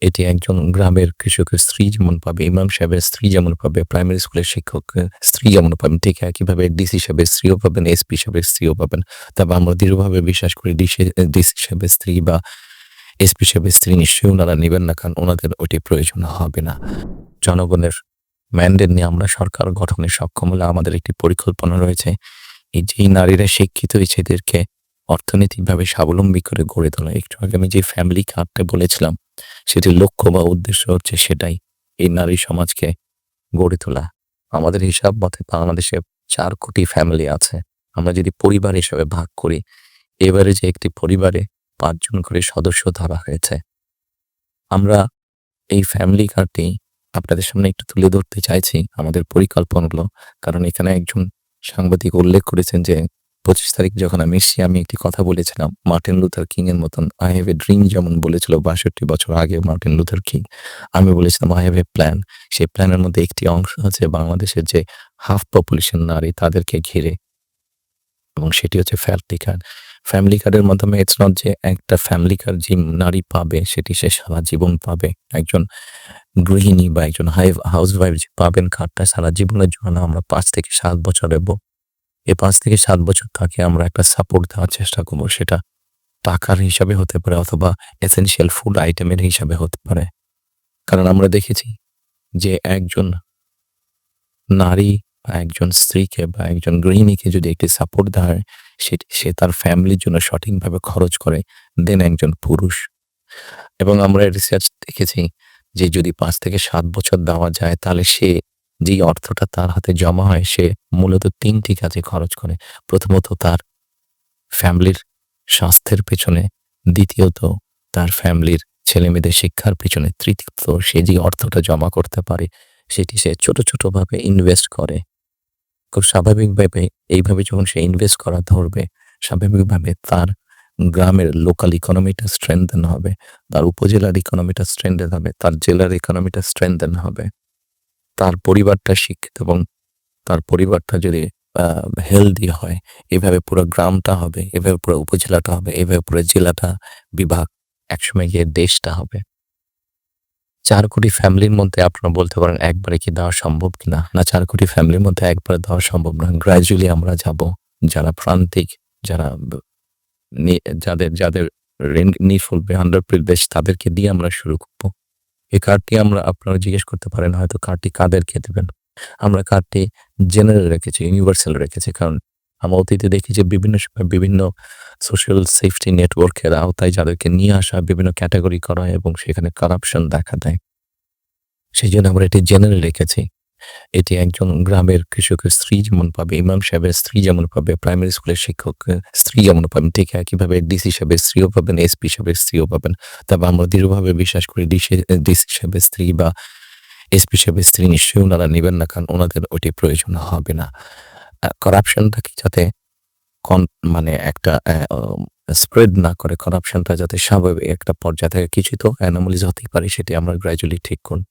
এটি একজন গ্রামের কৃষকের স্ত্রী যেমন পাবে, ইমাম সাহেবের স্ত্রী যেমন পাবে, প্রাইমারি স্কুলের শিক্ষকের স্ত্রী যেমন পাবেন, ঠিক একইভাবে ডিসি সাহেবের স্ত্রীও পাবেন, এসপি সাহেবের স্ত্রীও পাবেন। তবে আমরা দৃঢ়ভাবে বিশ্বাস করি ডিসি সাহেবের স্ত্রী বা এসপি সাহেবের স্ত্রী নিশ্চয়ই ওনারা নিবেন না, কারণ ওনাদের ওটি প্রয়োজন হবে না। জনগণের ম্যান্ডেট নিয়ে আমরা সরকার গঠনে সক্ষম হলে আমাদের একটি পরিকল্পনা রয়েছে। এই যে নারীরা শিক্ষিত হয়েছে এদেরকে অর্থনৈতিকভাবে স্বাবলম্বী করে গড়ে তোলা। একটু আগে আমি যে ফ্যামিলি কার্ডটা বলেছিলাম, সেটির লক্ষ্য বা উদ্দেশ্য হচ্ছে সেটাই, এই নারী সমাজকে গড়ে তোলা। আমাদের হিসাব মতে বাংলাদেশে ৪ কোটি ফ্যামিলি আছে। আমরা যদি পরিবার হিসেবে ভাগ করি, এবারে যে একটি পরিবারে ৫ জন করে সদস্য ধরা হয়েছে। আমরা এই ফ্যামিলি কার্ডটি আপনাদের সামনে একটু তুলে ধরতে চাইছি আমাদের পরিকল্পনাগুলো। কারণ এখানে একজন সাংবাদিক উল্লেখ করেছেন যে ২৫ তারিখ যখন আমি এসেছি আমি একটি কথা বলেছিলাম মার্টিন লুথার কিং এর মতন, আই হ্যাভ এ ড্রিম যেমন বলেছিল ৬২ বছর আগে মার্টিন লুথার কিং। আমি বলেছিলাম আই হ্যাভ এ প্ল্যান। সেই প্ল্যানের মধ্যে একটি অংশ আছে বাংলাদেশের যে হাফ পপুলেশন নারী তাদেরকে ঘিরে, এবং সেটি হচ্ছে ফ্যামিলি কার্ড। ফ্যামিলি কার্ডের মাধ্যমে ইটস নট যে একটা ফ্যামিলি কার্ড যে নারী পাবে সেটি সে সারা জীবন পাবে। একজন গৃহিণী বা একজন হাউসওয়াইফ যে পাবেন কার্ডটা সারা জীবনের জন্য আমরা ৫ থেকে ৭ বছর দেব। এই ৫ থেকে ৭ বছর তাকে আমরা একটা সাপোর্ট দেওয়ার চেষ্টা করব। সেটা টাকার হিসাবে হতে পারে অথবা এসেনশিয়াল ফুড আইটেমের হিসাবে হতে পারে। কারণ আমরা দেখেছি যে একজন নারী বা একজন স্ত্রীকে বা একজন গৃহিণীকে যদি একটি সাপোর্ট দেওয়া হয়, সে তার ফ্যামিলির জন্য সঠিকভাবে খরচ করে দেন একজন পুরুষ। এবং আমরা রিসার্চ দেখেছি যে যদি ৫ থেকে ৭ বছর দেওয়া যায় তাহলে সে যেই অর্থটা তার হাতে জমা হয় সে মূলত ৩টি কাজে খরচ করে। প্রথমত তার ফ্যামিলির স্বাস্থ্যের পেছনে, দ্বিতীয়ত তার ফ্যামিলির ছেলেমেয়েদের শিক্ষার পেছনে, তৃতীয়ত সে যে অর্থটা জমা করতে পারে সেটি সে ছোট, ছোট ভাবে ইনভেস্ট করে। খুব স্বাভাবিকভাবে এইভাবে যখন সে ইনভেস্ট করা ধরবে, স্বাভাবিকভাবে তার গ্রামের লোকাল ইকোনমিটা স্ট্রেংথেন হবে, তার উপজেলার ইকোনমিটা স্ট্রেংথেন হবে, তার জেলার ইকোনমিটা স্ট্রেংথেন হবে। তার পরিবারটা শিক্ষিত এবং তার পরিবারটা যদি হেলদি হয়, এভাবে পুরো গ্রামটা হবে, এভাবে পুরো উপজেলাটা হবে, এভাবে পুরো জেলাটা, বিভাগ, একসময় গিয়ে দেশটা হবে। ৪ কোটি ফ্যামিলির মধ্যে আপনারা বলতে পারেন একবারে কি দেওয়া সম্ভব কিনা? না, ৪ কোটি ফ্যামিলির মধ্যে একবারে দেওয়া সম্ভব না। গ্র্যাজুয়ালি আমরা যাবো। যারা প্রান্তিক, যারা যাদের নিডফুল আন্ডার প্রিভিলেজড তাদেরকে দিয়ে আমরা শুরু করব। এই কার্ডটি আপনারা জিজ্ঞেস করতে পারেন হয়তো কার্ডটি কাদেরকে দেবেন? আমরা কার্ডটি জেনারেল রেখেছি, ইউনিভার্সাল রেখেছি। কারণ আমরা অতীতে দেখি যে বিভিন্ন সময় বিভিন্ন সোশ্যাল সেফটি নেটওয়ার্কের আওতায় যাদেরকে নিয়ে আসা বিভিন্ন ক্যাটেগরি করা হয় এবং সেখানে কারাপশন দেখা দেয়। সেজন্য আমরা এটি জেনারেল রেখেছি। এটি একজন গ্রামের কৃষকের স্ত্রী যেমন পাবে, ইমাম সাহেবের স্ত্রী যেমন পাবে, প্রাইমারি স্কুলের শিক্ষকের স্ত্রী যেমন পাবেন, ঠিক একইভাবে ডিসি সাহেবের স্ত্রীও পাবেন, এসপি সাহেবের স্ত্রীও পাবেন। তবে আমরা দৃঢ়ভাবে বিশ্বাস করি ডিসি সাহেবের স্ত্রী বা এসপি সাহেবের স্ত্রী নিশ্চয়ই ওনারা নিবেন না, কারণ ওনাদের ওটি প্রয়োজন হবে না। করাপশনটাকে যাতে মানে একটা স্প্রেড না করে, করাপশনটা যাতে স্বাভাবিক একটা পর্যায় থেকে, কিছু তো অ্যানোমালিজ হতেই পারে, সেটি আমরা গ্র্যাজুয়ালি ঠিক করব।